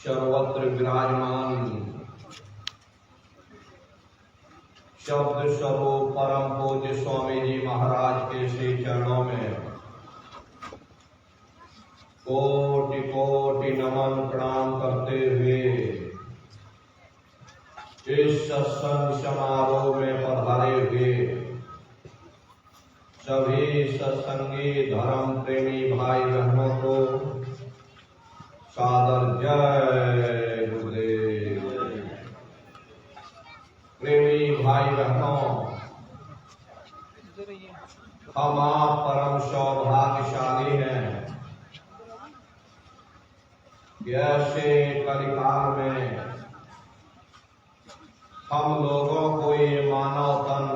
सर्वत्र विराजमान शब्द स्वरूप परम पूज्य स्वामी जी महाराज के श्री चरणों में कोटि कोटि नमन प्रणाम करते हुए इस सत्संग समारोह में पधारे हुए सभी सत्संगी धर्म प्रेमी भाई बहनों को सादर जय गुरुदेव। प्रेमी भाई बहनों, हम आप परम सौभाग्यशाली हैं कि ऐसे कलिकाल में हम लोगों को ये मानव तन,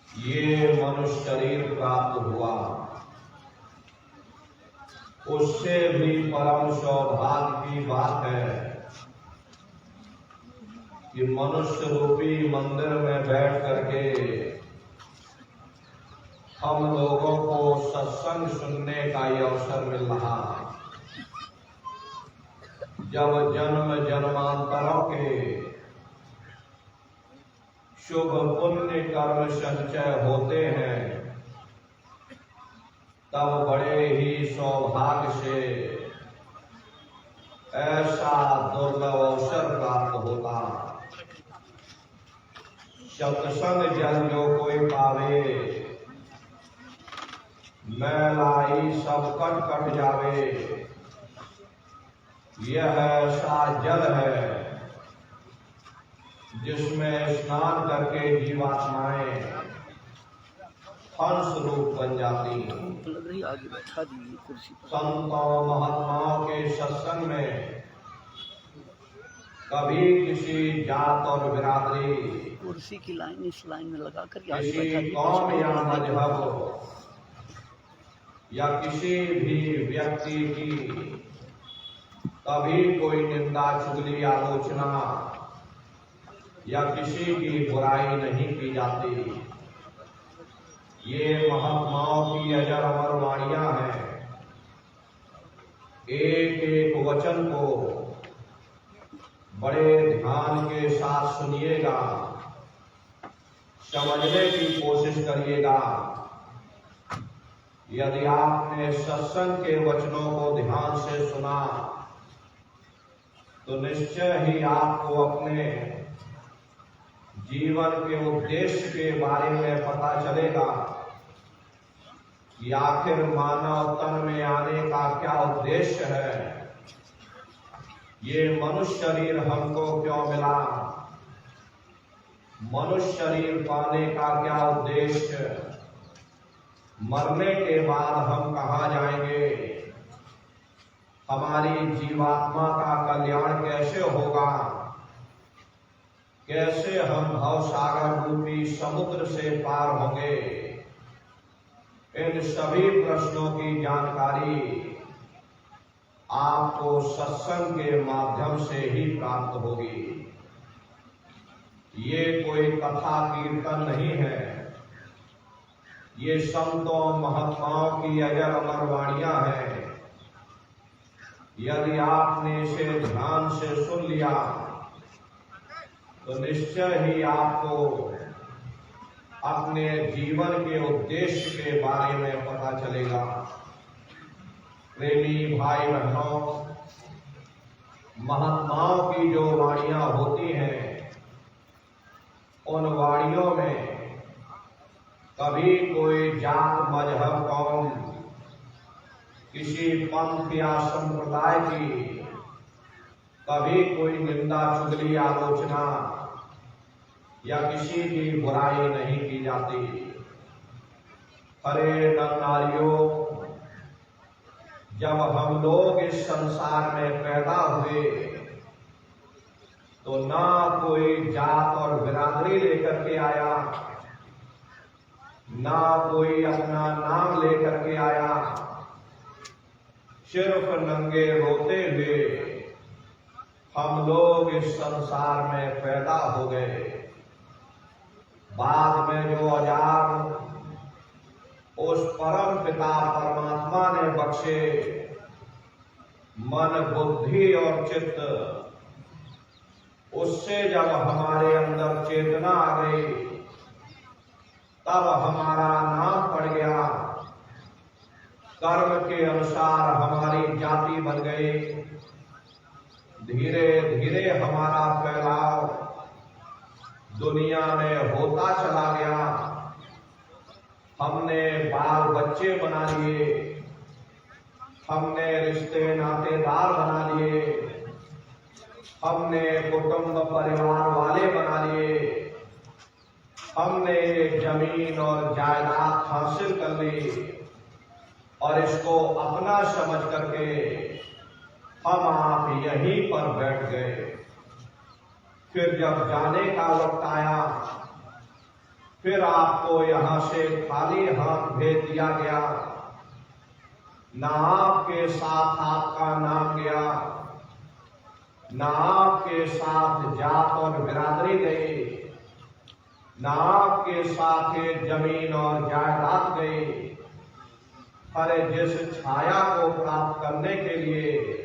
ये मनुष्य शरीर प्राप्त हुआ। उससे भी परम सौभाग्य की बात है कि मनुष्य रूपी मंदिर में बैठ करके हम लोगों को सत्संग सुनने का ये अवसर मिल रहा। जब जन्म जन्मांतरों के शुभ पुण्य कर्म संचय होते हैं, तब बड़े ही सौभाग्य से ऐसा दुर्लभ अवसर प्राप्त होता। सत्संग जन जो कोई पावे, मैलाई सब कट कट जावे। यह ऐसा जल है जिसमें स्नान करके जीवात्माएं हंस रूप बन जाती हैं। आगे बैठा दी कुर्सी पर। संतों महात्माओं के सत्संग में कभी किसी जात और बिरादरी, कुर्सी की लाइन इस लाइन में लगा कर किसी कौम या मजहब या किसी भी व्यक्ति की कभी कोई निंदा चुगली आलोचना या किसी की बुराई नहीं की जाती। ये महात्माओं की अजर अमर वाणियां हैं। एक एक वचन को बड़े ध्यान के साथ सुनिएगा, समझने की कोशिश करिएगा। यदि आपने सत्संग के वचनों को ध्यान से सुना तो निश्चय ही आपको अपने जीवन के उद्देश्य के बारे में पता चलेगा कि आखिर मानव तन में आने का क्या उद्देश्य है। ये मनुष्य शरीर हमको क्यों मिला, मनुष्य शरीर पाने का क्या उद्देश्य, मरने के बाद हम कहाँ जाएंगे, हमारी जीवात्मा का कल्याण कैसे होगा, कैसे हम भवसागर रूपी समुद्र से पार होंगे। इन सभी प्रश्नों की जानकारी आपको सत्संग के माध्यम से ही प्राप्त होगी। ये कोई कथा कीर्तन नहीं है, ये संतों महात्माओं की अजर अमर वाणियां हैं। यदि आपने इसे ध्यान से सुन लिया तो निश्चय ही आपको अपने जीवन के उद्देश्य के बारे में पता चलेगा। प्रेमी भाई बहनों, महात्माओं की जो वाणियां होती हैं, उन वाणियों में कभी कोई जात मजहब कौम, किसी पंथ या संप्रदाय की कभी कोई निंदा चुगली आलोचना या किसी की बुराई नहीं की जाती। अरे नारियों, जब हम लोग इस संसार में पैदा हुए तो ना कोई जात और बिरादरी लेकर के आया, ना कोई अपना नाम लेकर के आया। सिर्फ नंगे रोते हुए हम लोग इस संसार में पैदा हो गए। बाद में जो औजार उस परम पिता परमात्मा ने बख्शे, मन, बुद्धि और चित्त, उससे जब हमारे अंदर चेतना आ गई, तब हमारा नाम पड़ गया। कर्म के अनुसार हमारी जाति बन गई। धीरे धीरे हमारा फैलाव दुनिया में होता चला गया। हमने बाल बच्चे बना लिए, हमने रिश्ते नातेदार बना लिए, हमने कुटुंब परिवार वाले बना लिए, हमने जमीन और जायदाद हासिल कर ली और इसको अपना समझ करके हम आप यहीं पर बैठ गए। फिर जब जाने का वक्त आया, फिर आपको यहां से खाली हाथ भेज दिया गया। ना आपके साथ आपका नाम गया, ना आपके साथ जात और बिरादरी गई, ना आपके साथ जमीन और जायदाद गई। अरे जिस छाया को प्राप्त करने के लिए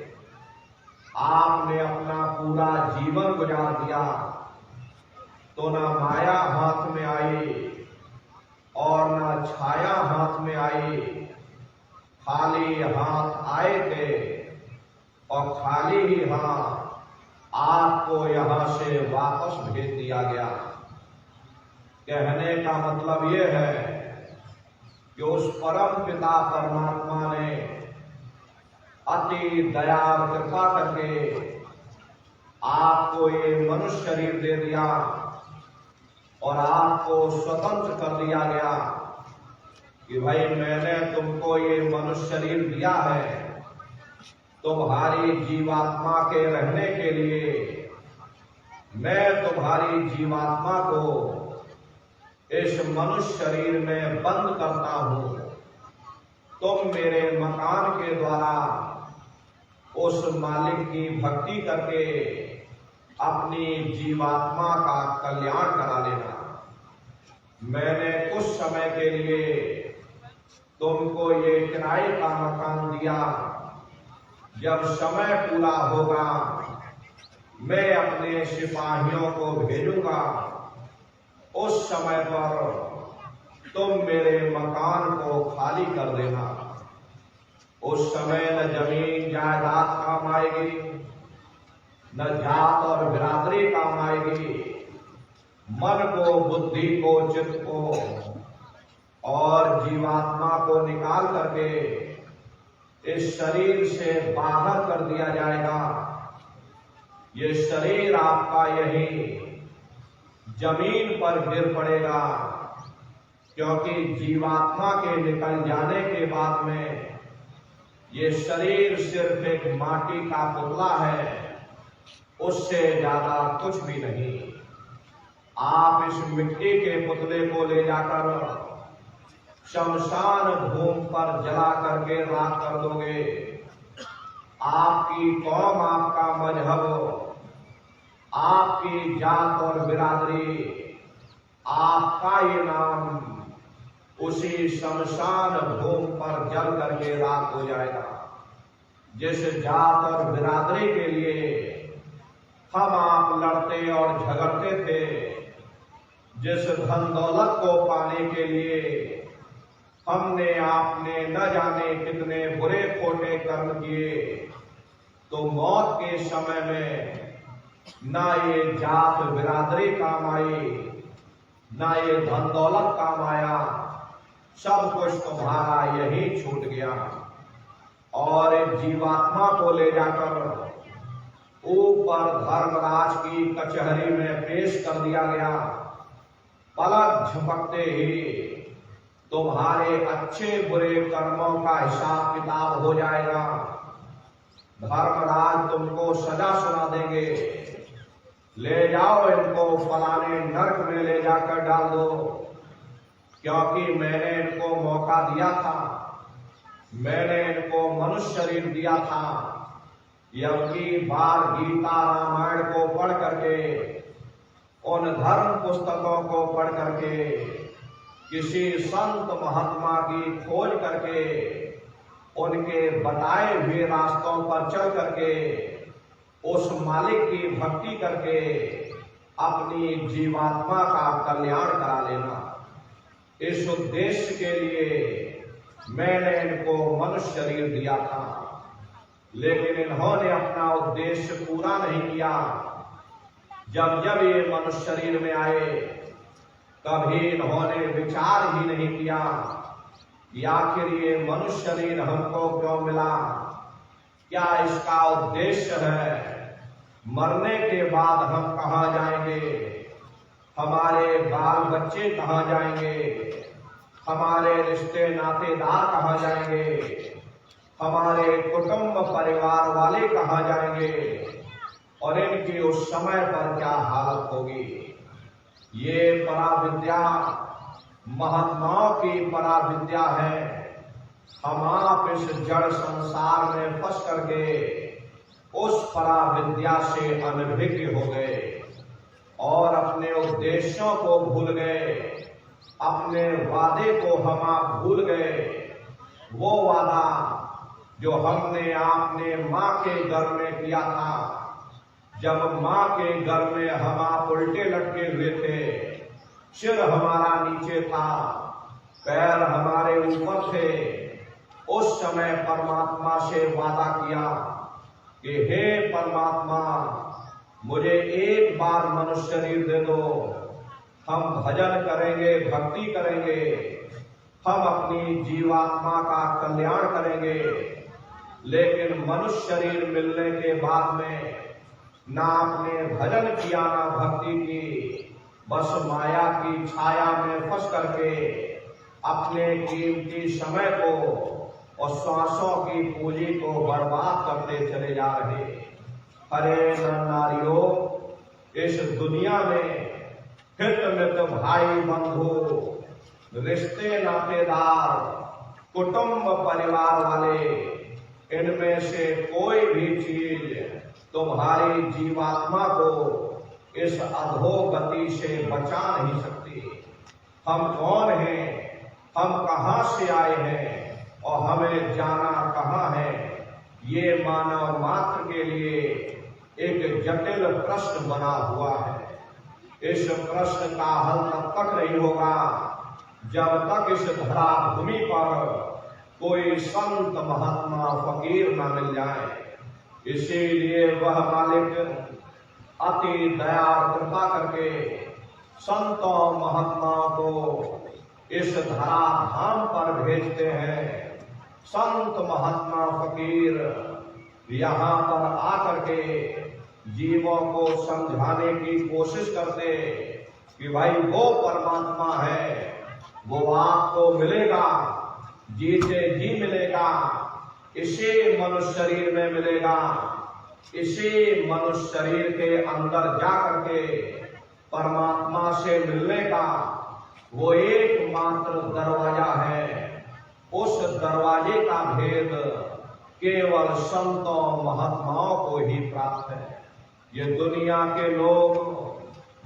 आपने अपना पूरा जीवन गुजार दिया, तो ना माया हाथ में आई और ना छाया हाथ में आई। खाली हाथ आए थे और खाली ही हाथ आपको यहां से वापस भेज दिया गया। कहने का मतलब यह है कि उस परम पिता परमात्मा ने अति दया कृपा करके आपको ये मनुष्य शरीर दे दिया और आपको स्वतंत्र कर दिया गया कि भाई मैंने तुमको ये मनुष्य शरीर दिया है तुम्हारी जीवात्मा के रहने के लिए। मैं तुम्हारी जीवात्मा को इस मनुष्य शरीर में बंद करता हूं। तुम मेरे मकान के द्वारा उस मालिक की भक्ति करके अपनी जीवात्मा का कल्याण करा लेना। मैंने कुछ समय के लिए तुमको ये किराए का मकान दिया। जब समय पूरा होगा मैं अपने सिपाहियों को भेजूंगा। उस समय पर तुम मेरे मकान को खाली कर देना। उस समय न जमीन जायदाद काम आएगी, न जात और बिरादरी काम आएगी। मन को, बुद्धि को, चित्त को और जीवात्मा को निकाल करके इस शरीर से बाहर कर दिया जाएगा। ये शरीर आपका यही जमीन पर गिर पड़ेगा, क्योंकि जीवात्मा के निकल जाने के बाद में ये शरीर सिर्फ एक माटी का पुतला है, उससे ज्यादा कुछ भी नहीं। आप इस मिट्टी के पुतले को ले जाकर शमशान भूमि पर जला करके राख कर दोगे। आपकी कौम, आपका मजहब, आपकी जात और बिरादरी, आपका ये नाम उसी शमशान भूमि पर जल करके राख हो जाएगा। जिस जात और बिरादरी के लिए हम आप लड़ते और झगड़ते थे, जिस धन दौलत को पाने के लिए हमने आपने न जाने कितने बुरे खोटे कर्म किए, तो मौत के समय में ना ये जात बिरादरी काम आई, ना ये धन दौलत काम आया। सब कुछ तुम्हारा यही छूट गया और जीवात्मा को ले जाकर ऊपर धर्मराज की कचहरी में पेश कर दिया गया। पलक झपकते ही तुम्हारे अच्छे बुरे कर्मों का हिसाब किताब हो जाएगा। धर्मराज तुमको सजा सुना देंगे। ले जाओ इनको फलाने नर्क में ले जाकर डाल दो, क्योंकि मैंने इनको मौका दिया था, मैंने इनको मनुष्य शरीर दिया था। यही बार गीता रामायण को पढ़ करके, उन धर्म पुस्तकों को पढ़ करके, किसी संत महात्मा की खोज करके उनके बताए हुए रास्तों पर चल करके उस मालिक की भक्ति करके अपनी जीवात्मा का कल्याण करा लेना। इस उद्देश्य के लिए मैंने इनको मनुष्य शरीर दिया था, लेकिन इन्होंने अपना उद्देश्य पूरा नहीं किया। जब जब ये मनुष्य शरीर में आए कभी इन्होंने विचार ही नहीं किया कि आखिर ये मनुष्य शरीर हमको क्यों मिला, क्या इसका उद्देश्य है, मरने के बाद हम कहाँ जाएंगे, हमारे बाल बच्चे कहाँ जाएंगे, हमारे रिश्ते नातेदार कहाँ जाएंगे, हमारे कुटुंब परिवार वाले कहाँ जाएंगे और इनकी उस समय पर क्या हालत होगी। ये पराविद्या महात्माओं की पराविद्या है। हम आप इस जड़ संसार में फंस करके उस पराविद्या से अनभिज्ञ हो गए और अपने उद्देश्यों को भूल गए, अपने वादे को हम आप भूल गए। वो वादा जो हमने आपने माँ के गर्भ में किया था, जब माँ के गर्भ में हम आप उल्टे लटके हुए थे, सिर हमारा नीचे था, पैर हमारे ऊपर थे, उस समय परमात्मा से वादा किया कि हे परमात्मा, मुझे एक बार मनुष्य शरीर दे दो, हम भजन करेंगे, भक्ति करेंगे, हम अपनी जीवात्मा का कल्याण करेंगे। लेकिन मनुष्य शरीर मिलने के बाद में ना आपने भजन किया ना भक्ति की, बस माया की छाया में फंस करके अपने कीमती समय को और श्वासों की पूंजी को बर्बाद करते चले जा रहे। अरे नारियों, इस दुनिया में हित मित भाई बंधु, रिश्ते नातेदार, कुटुंब परिवार वाले, इनमें से कोई भी चीज तुम्हारी जीवात्मा को इस अधोगति से बचा नहीं सकती। हम कौन हैं, हम कहां से आए हैं और हमें जाना कहां है, ये मानव मात्र के लिए एक जटिल प्रश्न बना हुआ है। इस प्रश्न का हल तब तक नहीं होगा जब तक इस धरा भूमि पर कोई संत महात्मा फकीर न मिल जाए। इसीलिए वह मालिक अति दया और कृपा करके संतों महात्माओं को इस धरा धाम पर भेजते हैं। संत महात्मा फकीर यहाँ पर आकर के जीवों को समझाने की कोशिश करते कि भाई वो परमात्मा है, वो आपको मिलेगा, जीते जी मिलेगा, इसी मनुष्य शरीर में मिलेगा। इसी मनुष्य शरीर के अंदर जाकर के परमात्मा से मिलने का वो एकमात्र दरवाजा है। उस दरवाजे का भेद केवल संतों महात्माओं को ही प्राप्त है। ये दुनिया के लोग,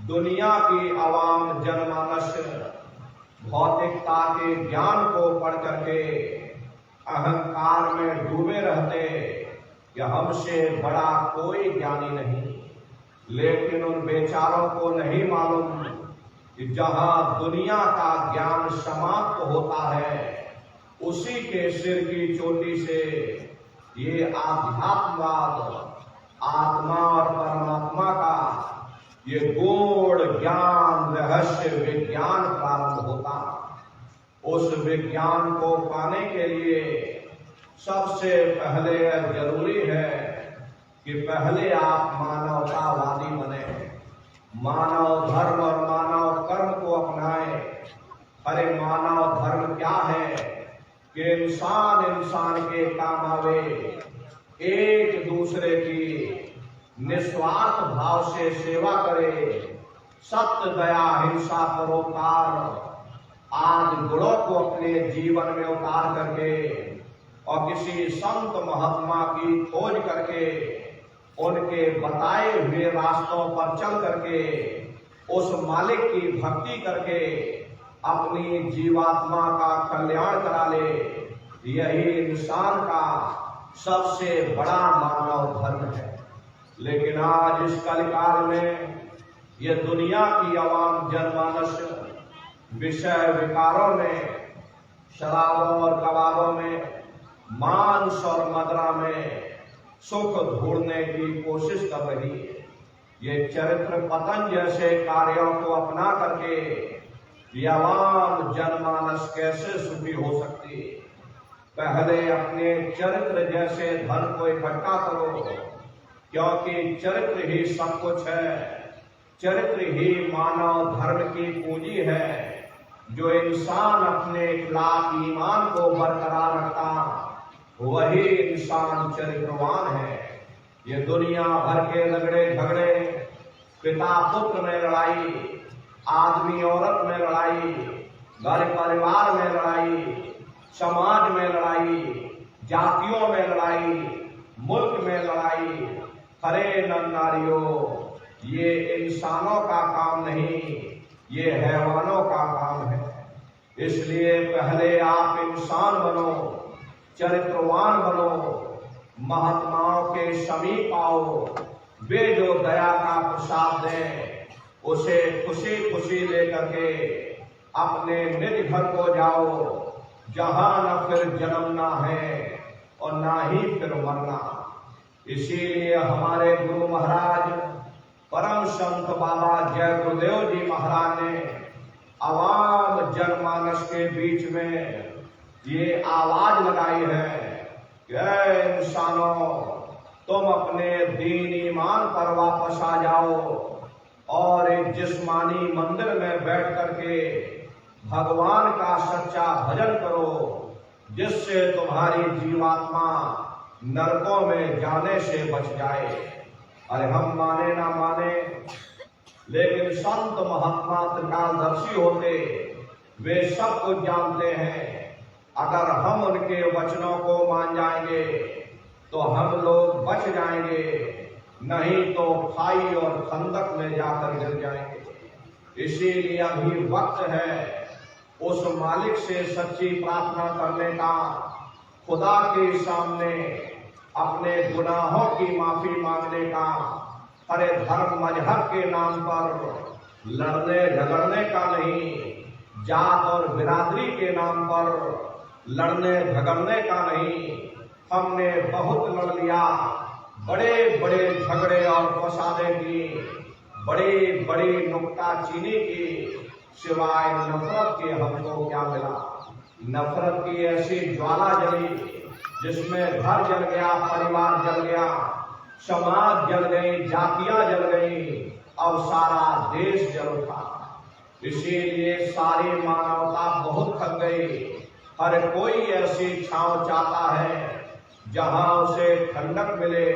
दुनिया की आवाम जनमानस भौतिकता के ज्ञान को पढ़ करके अहंकार में डूबे रहते कि हमसे बड़ा कोई ज्ञानी नहीं। लेकिन उन बेचारों को नहीं मालूम कि जहां दुनिया का ज्ञान समाप्त होता है, उसी के सिर की चोटी से ये आध्यात्मवाद, आत्मा और परमात्मा का ये गूढ़ ज्ञान, रहस्य विज्ञान प्रारंभ होता। उस विज्ञान को पाने के लिए सबसे पहले जरूरी है कि पहले आप मानवतावादी बने, मानव धर्म और मानव कर्म को अपनाएं। अरे मानव धर्म क्या है कि इंसान इंसान के काम आवे, एक दूसरे की निस्वार्थ भाव से सेवा करे, सत्य दया हिंसा परोपकार आदि गुणों को अपने जीवन में उतार करके और किसी संत महात्मा की खोज करके उनके बताए हुए रास्तों पर चल करके उस मालिक की भक्ति करके अपनी जीवात्मा का कल्याण करा ले। यही इंसान का सबसे बड़ा मानव धर्म है। लेकिन आज इस कलिकाल में ये दुनिया की आवाम जनमानस विषय विकारों में, शराबों और कबाबों में, मांस और मदिरा में सुख ढूंढने की कोशिश कर रही है। ये चरित्र पतन जैसे कार्यों को अपना करके ये आवाम जनमानस कैसे सुखी हो सकती है? पहले अपने चरित्र जैसे धन को इकट्ठा करो, क्योंकि चरित्र ही सब कुछ है। चरित्र ही मानव धर्म की पूंजी है। जो इंसान अपने इखलाक ईमान को बरकरार रखता, वही इंसान चरित्रवान है। ये दुनिया भर के झगड़े झगड़े, पिता पुत्र में लड़ाई, आदमी औरत में लड़ाई, घर परिवार में लड़ाई, समाज में लड़ाई, जातियों में लड़ाई, मुल्क में लड़ाई, अरे नारियों, ये इंसानों का काम नहीं, ये हैवानों का काम है। इसलिए पहले आप इंसान बनो, चरित्रवान बनो, महात्माओं के समीप आओ। वे जो दया का प्रसाद दें, उसे खुशी खुशी लेकर के अपने निज घर को जाओ, जहां न फिर जन्मना है और ना ही फिर मरना। इसीलिए हमारे गुरु महाराज परम संत बाबा जय गुरुदेव जी महाराज ने आवाम जनमानस के बीच में ये आवाज लगाई है कि ऐ इंसानों, तुम अपने दीन ईमान पर वापस आ जाओ और एक जिस्मानी मंदिर में बैठ करके भगवान का सच्चा भजन करो, जिससे तुम्हारी जीवात्मा नरकों में जाने से बच जाए। अरे हम माने ना माने, लेकिन संत महात्मा त्रिकालदर्शी होते, वे सब कुछ जानते हैं। अगर हम उनके वचनों को मान जाएंगे तो हम लोग बच जाएंगे, नहीं तो खाई और खंदक में जाकर गिर जाएंगे। इसीलिए अभी वक्त है उस मालिक से सच्ची प्रार्थना करने का, खुदा के सामने अपने गुनाहों की माफी मांगने का। अरे धर्म मजहब के नाम पर लड़ने झगड़ने का नहीं, जात और बिरादरी के नाम पर लड़ने झगड़ने का नहीं। हमने बहुत लड़ लिया, बड़े बड़े झगड़े और फसादे की, बड़ी बड़ी नुक्ताचीनी की, सिवाय नफरत के हमको क्या मिला? नफरत की ऐसी ज्वाला जली जिसमें घर जल गया, परिवार जल गया, समाज जल गई, जातियां जल गई और सारा देश जल उठा। इसीलिए सारी मानवता बहुत थक गई। हर कोई ऐसी छांव चाहता है जहां उसे ठंडक मिले,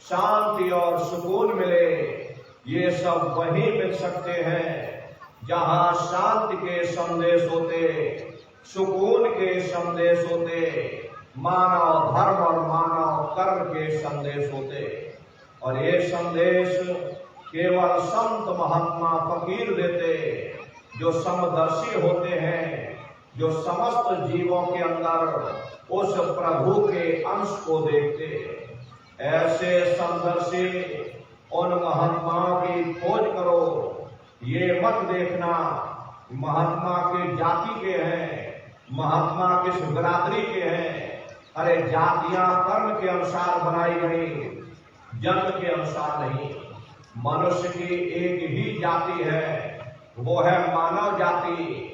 शांति और सुकून मिले। ये सब वहीं मिल सकते हैं जहां शांति के संदेश होते, सुकून के संदेश होते, मानव धर्म और मानव कर्म के संदेश होते। और ये संदेश केवल संत महात्मा फकीर देते, जो समदर्शी होते हैं, जो समस्त जीवों के अंदर उस प्रभु के अंश को देखते। ऐसे समदर्शी उन महात्माओं की खोज करो। ये मत देखना महात्मा के जाति के हैं, महात्मा किस बिरादरी के हैं। अरे जातियां कर्म के अनुसार बनाई गई, जन्म के अनुसार नहीं। मनुष्य की एक ही जाति है, वो है मानव जाति।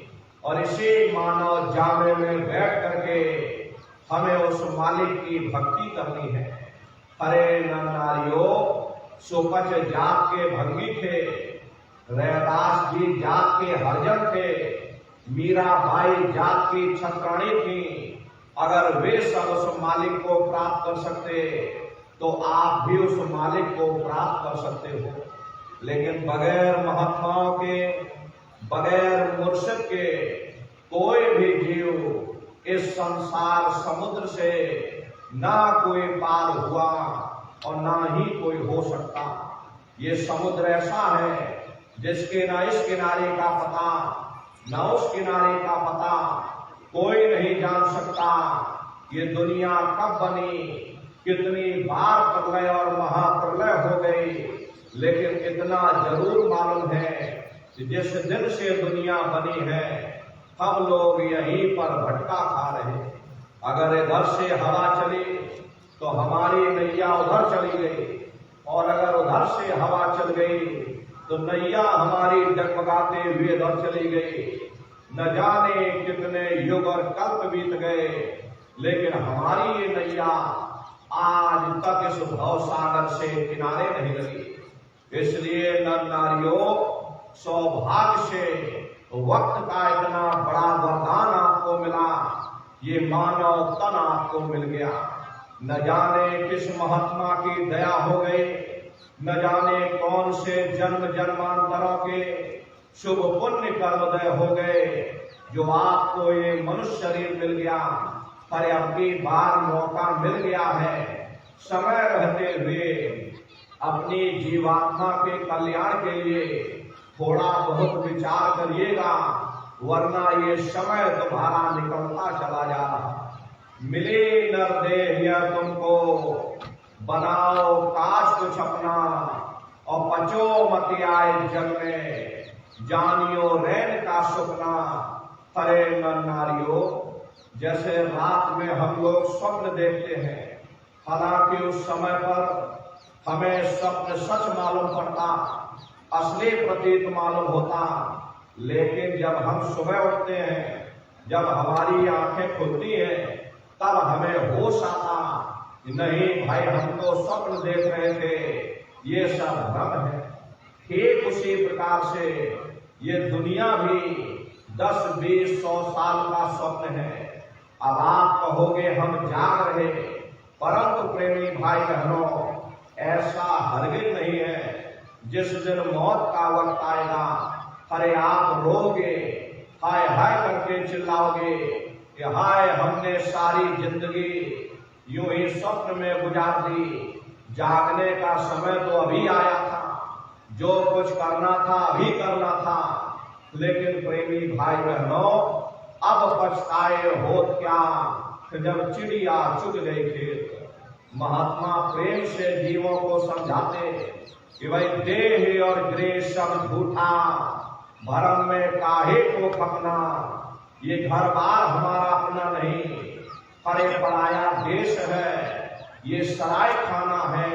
और इसी मानव जामे में बैठ करके हमें उस मालिक की भक्ति करनी है। हरे नारियों, सुपच जात के भंगी थे, रैदास जी जात के हरजन थे, मीराबाई जात की छत्राणी थी। अगर वे सब उस मालिक को प्राप्त कर सकते तो आप भी उस मालिक को प्राप्त कर सकते हो। लेकिन बगैर महात्माओं के, बगैर मुर्शिद के कोई भी जीव इस संसार समुद्र से ना कोई पार हुआ और ना ही कोई हो सकता। ये समुद्र ऐसा है जिसके ना इस किनारे का पता, ना उस किनारे का पता कोई नहीं जान सकता। ये दुनिया कब बनी, कितनी बार प्रलय और महाप्रलय हो गई, लेकिन इतना जरूर मालूम है कि जिस दिन से दुनिया बनी है हम लोग यहीं पर भटका खा रहे हैं। अगर इधर से हवा चली तो हमारी नैया उधर चली गई, और अगर उधर से हवा चल गई तो नैया हमारी डगमगाते हुए इधर चली गई। न जाने कितने युग और कल्प बीत गए, लेकिन हमारी ये नैया आज तक इस भवसागर से किनारे नहीं लगी। इसलिए नर नारियों, सौभाग्य से वक्त का इतना बड़ा वरदान आपको मिला, ये मानव तन आपको मिल गया। न जाने किस महात्मा की दया हो गई, न जाने कौन से जन्म जन्मांतरों के शुभ पुण्य कर्मोदय हो गए जो आपको ये मनुष्य शरीर मिल गया। पर अब की बार मौका मिल गया है, समय रहते हुए अपनी जीवात्मा के कल्याण के लिए थोड़ा बहुत विचार करिएगा, वरना ये समय तुम्हारा निकलता चला जा रहा। मिले नरदेह तुमको, बनाओ काश कुछ अपना, और पचो मत आए जग में, जानियो रैन का सुपना। अरे नर नारियों, जैसे रात में हम लोग स्वप्न देखते हैं, हालांकि उस समय पर हमें स्वप्न सच मालूम पड़ता, असली प्रतीत मालूम होता, लेकिन जब हम सुबह उठते हैं, जब हमारी आंखें खुलती हैं, तब हमें होश आता, नहीं भाई हम तो स्वप्न देख रहे थे, ये सब भ्रम है। ठीक उसी प्रकार से ये दुनिया भी 10, 20, 100 साल का स्वप्न है। अब आप कहोगे हम जाग रहे, परंतु प्रेमी भाई बहनों, ऐसा हरगिज नहीं है। जिस दिन मौत का वक्त आएगा, अरे आप रोगे, हाय हाय करके चिल्लाओगे कि हाय हमने सारी जिंदगी यूं ही स्वप्न में गुजार दी, जागने का समय तो अभी आया था, जो कुछ करना था अभी करना था। लेकिन प्रेमी भाई बहनों, अब पछताए होत क्या जब चिड़िया चुग गई खेत। महात्मा प्रेम से जीवों को समझाते कि भाई देह और गृह सब झूठा, भरम में काहे को खपना, ये घर बार हमारा अपना नहीं, परे पराया देश है, ये सराय खाना है,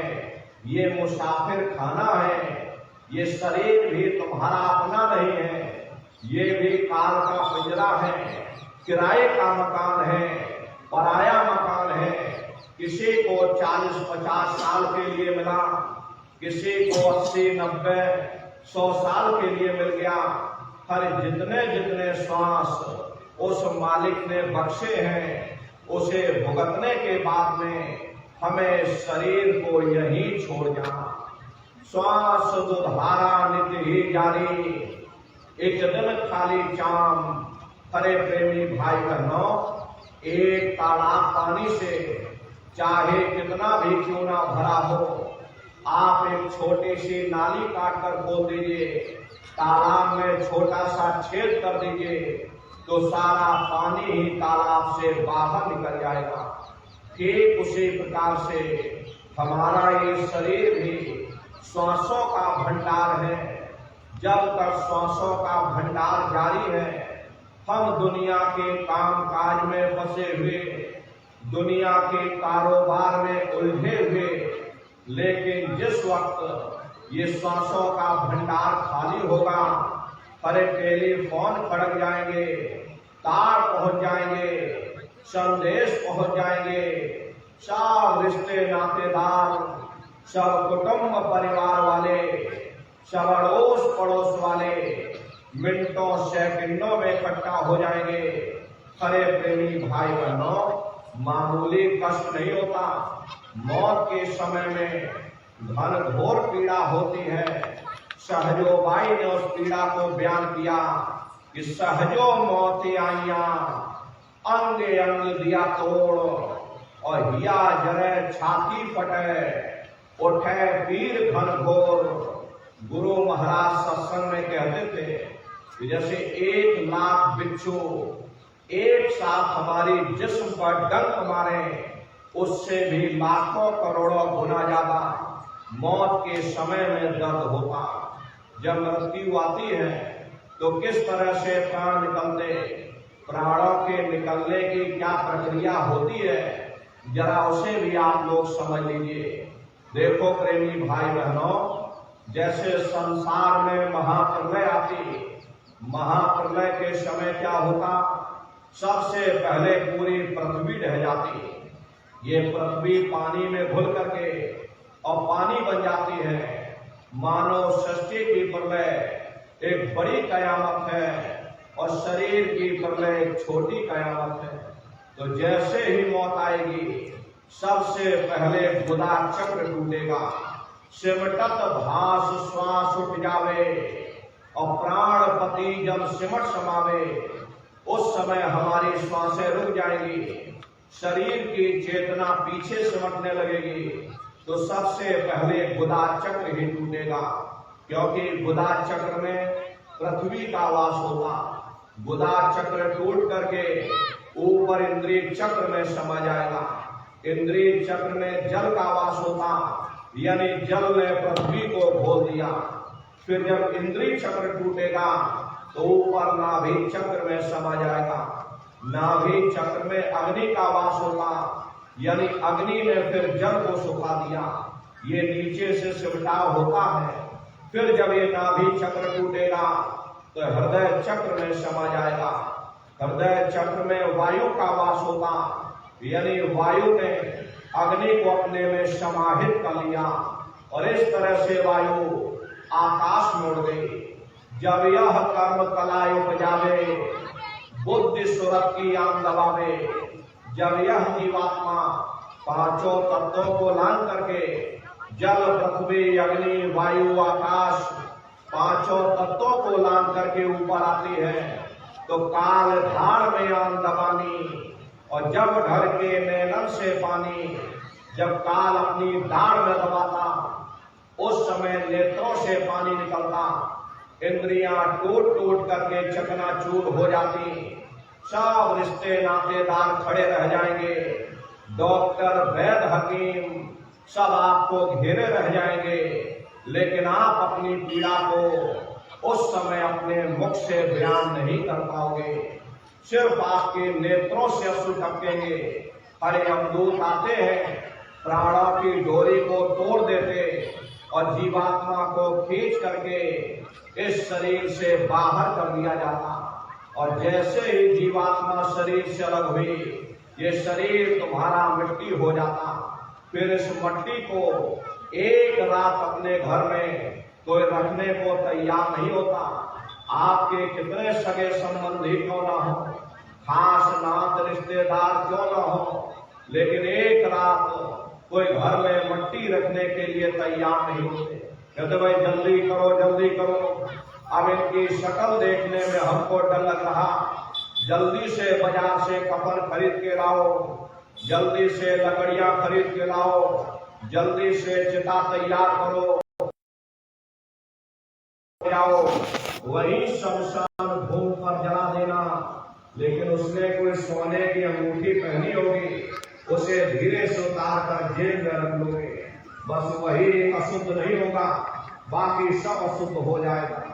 ये मुसाफिर खाना है, ये शरीर भी तुम्हारा अपना नहीं है, ये भी काल का पिंजरा है, किराए का मकान है, पराया मकान है। किसी को 40-50 साल के लिए मिला, किसी को 80, 90, 100 साल के लिए मिल गया। हर जितने जितने श्वास उस मालिक ने बख्शे हैं, उसे भुगतने के बाद में हमें शरीर को यहीं छोड़ जाना। श्वास दुधारा नित्य ही जारी, एक दिन खाली चाम। हरे प्रेमी भाई बहनों, एक तालाब पानी से चाहे कितना भी क्यों ना भरा हो, आप एक छोटी सी नाली काटकर खोल दीजिए, तालाब में छोटा सा छेद कर दीजिए, तो सारा पानी ही तालाब से बाहर निकल जाएगा। ठीक उसी प्रकार से हमारा ये शरीर भी श्वासों का भंडार है। जब तक श्वासों का भंडार जारी है, हम दुनिया के काम काज में फंसे हुए, दुनिया के कारोबार में उलझे हुए, लेकिन जिस वक्त ये श्वासों का भंडार खाली होगा, अरे टेलीफोन खड़क जाएंगे, तार पहुंच जाएंगे, संदेश पहुंच जाएंगे, सब रिश्ते नातेदार, सब कुटुंब परिवार वाले, सब अड़ोस पड़ोस वाले मिनटों सेकंडों में इकट्ठा हो जाएंगे। अरे प्रेमी भाई बहनों, मामूली कष्ट नहीं होता, मौत के समय में घनघोर पीड़ा होती है। सहजोबाई ने उस पीड़ा को बयान किया कि सहजो मौती आइया, अंग अंग दिया तोड़, और हिया जरे छाती फटे, उठे पीर घनघोर। गुरु महाराज सत्संग में कहते थे कि जैसे 1 लाख बिच्छू एक साथ हमारी जिस्म पर डंक मारे, उससे भी लाखों करोड़ों गुना ज्यादा मौत के समय में दर्द होता। जब मृत्यु आती है तो किस तरह से प्राण निकलते, प्राणों के निकलने की क्या प्रक्रिया होती है, जरा उसे भी आप लोग समझ लीजिए। देखो प्रेमी भाई बहनों, जैसे संसार में महाप्रलय आती, महाप्रलय के समय क्या होता, सबसे पहले पूरी पृथ्वी ढह जाती। ये पृथ्वी पानी में घुल करके और पानी बन जाती है। मानव सृष्टि की प्रलय एक बड़ी कयामत है और शरीर की प्रलय एक छोटी कयामत है। तो जैसे ही मौत आएगी, सबसे पहले गुदा चक्र टूटेगा, सिमटत भास श्वास उठ जावे और प्राणपति जब सिमट समावे, उस समय हमारी श्वासें रुक जाएंगी, शरीर की चेतना पीछे सिमटने लगेगी। तो सबसे पहले गुदा चक्र ही टूटेगा, क्योंकि गुदा चक्र में पृथ्वी का वास होता। गुदा चक्र टूट करके ऊपर इंद्रिय चक्र में समा जाएगा। इंद्रिय चक्र में जल का वास होता, यानी जल ने पृथ्वी को घोल दिया। फिर जब इंद्रिय चक्र टूटेगा तो ऊपर नाभि चक्र में समा जाएगा। नाभि चक्र में अग्नि का वास होता, यानी अग्नि ने फिर जल को सुखा दिया। ये नीचे से सिमटाव होता है। फिर जब ये नाभि चक्र टूटेगा तो हृदय चक्र में समा जाएगा। हृदय चक्र में वायु का वास होता, यानी वायु ने अग्नि को अपने में समाहित कर लिया और इस तरह से वायु आकाश में उड़ गई। जब यह कर्म कलाय उपजावे, बुद्धि सुरत की आम दबावे, जब यह जीवात्मा पांचों तत्वों को लान करके जल पृथ्वी अग्नि वायु आकाश पांचों तत्वों को लान करके ऊपर आती है, तो काल धार में आम दबानी और जब ढर के नैनन से पानी, जब काल अपनी दाढ़ में दबाता, उस समय नेत्रों से पानी निकलता, इंद्रियां टूट टूट करके चकनाचूर हो जाती, सब रिश्ते नातेदार खड़े रह जाएंगे, डॉक्टर वैद्य हकीम सब आपको घेरे रह जाएंगे, लेकिन आप अपनी पीड़ा को उस समय अपने मुख से बयान नहीं कर पाओगे। सिर्फ आपके नेत्रों से अश्रु टपकेंगे। अरे अवधूत आते हैं, प्राणों की डोरी को तोड़ देते और जीवात्मा को खींच करके इस शरीर से बाहर कर दिया जाता। और जैसे ही जीवात्मा शरीर से अलग हुई, ये शरीर तुम्हारा मिट्टी हो जाता। फिर इस मिट्टी को एक रात अपने घर में कोई रखने को तैयार नहीं होता। आपके कितने सगे संबंधी क्यों ना हो, खास नात रिश्तेदार क्यों ना हो, लेकिन एक रात कोई घर में मिट्टी रखने के लिए तैयार नहीं होते। कहते भाई जल्दी करो जल्दी करो, अब इनकी शक्ल देखने में हमको डर लग रहा, जल्दी से बाजार से कफन खरीद के लाओ, जल्दी से लकड़ियां खरीद के लाओ, जल्दी से चिता तैयार करो, जाओ वही शमशान भूमि पर जला देना। लेकिन उसने कोई सोने की अंगूठी पहनी होगी, उसे धीरे से उतार कर जेब में रख लोगे, बस वही अशुद्ध नहीं होगा, बाकी सब अशुद्ध हो जाएगा।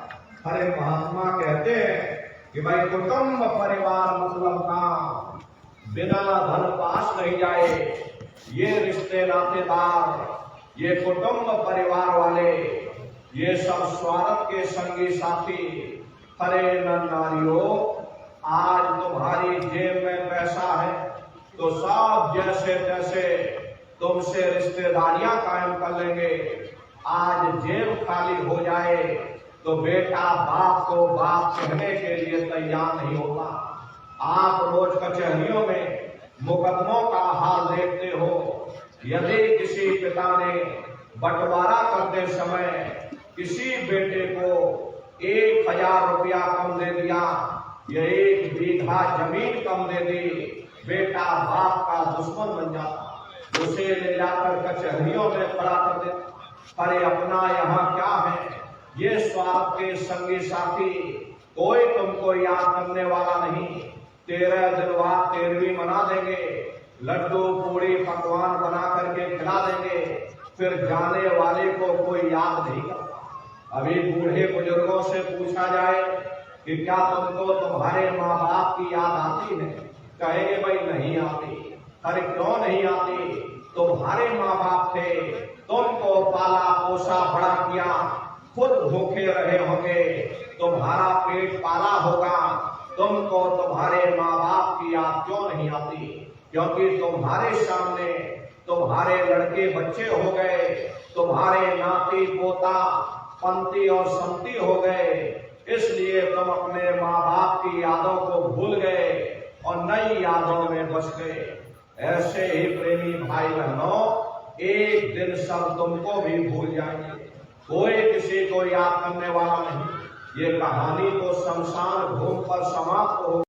हरे महात्मा कहते हैं कि भाई कुटुंब परिवार मतलब का बिना धन पास नहीं जाए। ये रिश्ते नातेदार, ये कुटुंब परिवार वाले, ये सब स्वार्थ के संगी साथी। हरे नारियों, आज तुम्हारी जेब में पैसा है तो सब जैसे तैसे तुमसे रिश्तेदारियां कायम कर लेंगे। आज जेब खाली हो जाए तो बेटा बाप को बाप कहने के लिए तैयार नहीं होता। आप रोज कचहरियों में मुकदमों का हाल देखते हो। यदि किसी पिता ने बंटवारा करते समय किसी बेटे को 1000 रुपया कम दे दिया या 1 बीघा जमीन कम दे दी, बेटा बाप का दुश्मन बन जाता, उसे ले जाकर कचहरियों में खड़ा कर देता। अरे अपना यहाँ क्या है, ये स्वार्थ के संगी साथी, कोई तुमको याद करने वाला नहीं। 13 दिन बाद 13वीं मना देंगे, लड्डू पूड़ी पकवान बना करके खिला देंगे, फिर जाने वाले को कोई याद नहीं करता। अभी बूढ़े बुजुर्गों से पूछा जाए कि क्या तुमको तुम्हारे माँ बाप की याद आती है, कहेंगे भाई नहीं आती। अरे क्यों नहीं आती? तुम्हारे माँ बाप थे, तुमको पाला पोसा बड़ा किया, खुद भूखे रहे होंगे, तुम्हारा पेट पाला होगा, तुमको तुम्हारे माँ बाप की याद क्यों नहीं आती? क्योंकि तुम्हारे सामने तुम्हारे लड़के बच्चे हो गए, तुम्हारे नाती पोता पंती और संती हो गए, इसलिए तुम अपने माँ बाप की यादों को भूल गए और नई यादों में बस गए। ऐसे ही प्रेमी भाई बहनों, एक दिन सब तुमको भी भूल जाएंगे, कोई किसी को याद करने वाला नहीं। ये कहानी तो शमशान भूमि पर समाप्त हो